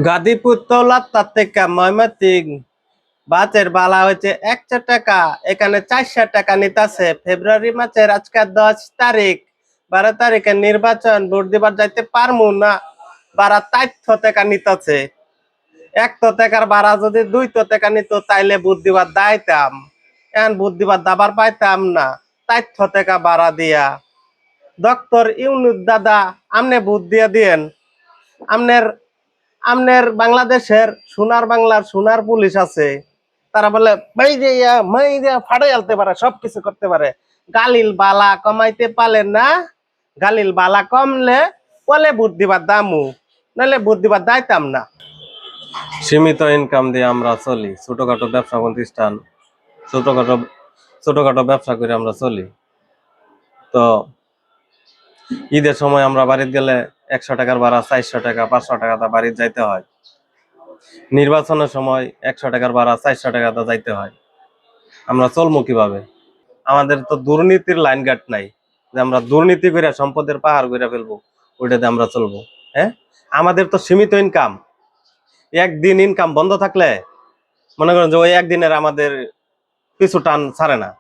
গাজীপুর তৌলাত্তা থেকে ময়মনসিং বাসের ভাড়া হচ্ছে 100 টাকা। এখানে 400 টাকা নিতেছে। ফেব্রুয়ারি মাসের আজকে 10 তারিখ, 12 তারিখে নির্বাচন, ভোট দিবার যাইতে পারমু না, ভাড়া 400 টাকা নিতেছে। 100 টাকার ভাড়া যদি 200 টাকা নিত তাইলে ভোট দিবার দাইতাম। এখন ভোট দিবার দাবার পাইতাম না, 400 টাকা ভাড়া দিয়া। ডক্টর ইউনূস দাদা, আমনে ভোট দিয়া দিয়েন। আমনের আমনের বাংলাদেশের সোনার বাংলার সোনার পুলিশ আছে, তারা বলে মাই যে ফাড়ে আলতে পারে, সবকিছু করতে পারে। গালিল বালা কমাইতে পারলেন না, গালিল বালা কমলে বলে ভোট দিবার দামু, নাহলে ভোট দিবার দাইতাম না। সীমিত ইনকাম দিয়ে আমরা চলি, ছোটখাটো ব্যবসা প্রতিষ্ঠান, ছোটখাটো ছোটখাটো ব্যবসা করে আমরা চলি। তো ঈদের সময় আমরা বাড়িতে গেলে 100 টাকার ভাড়া 400 টাকা 500 টাকা বাড়িতে যাইতে হয়। নির্বাচনের সময় 100 টাকার ভাড়া 400 টাকা যাইতে হয়। আমরা চলবো কিভাবে? আমাদের তো দুর্নীতির লাইন গার্ড নাই যে আমরা দুর্নীতি করে সম্পদের পাহাড় করে ফেলবো, ওইটাতে আমরা চলবো। হ্যাঁ, আমাদের তো সীমিত ইনকাম। একদিন ইনকাম বন্ধ থাকলে মনে করেন যে ওই একদিনের আমাদের পিছু টান ছাড়ে না।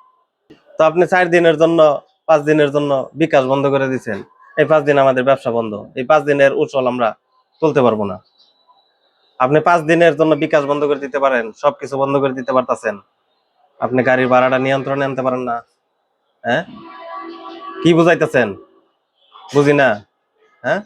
তো আপনি 4 দিনের জন্য 5 দিনের জন্য বিকাশ বন্ধ করে দিচ্ছেন। এই 5 দিন আমাদের ব্যবসা বন্ধ, এই 5 দিনের উৎসল আমরা তুলতে পারবো না। আপনি 5 দিনের জন্য বিকাশ বন্ধ করে দিতে পারেন, সবকিছু বন্ধ করে দিতে পারতেছেন, আপনি গাড়ির ভাড়াটা নিয়ন্ত্রণে আনতে পারেন না। হ্যাঁ, কি বুঝাইতেছেন? বুঝি না। হ্যাঁ।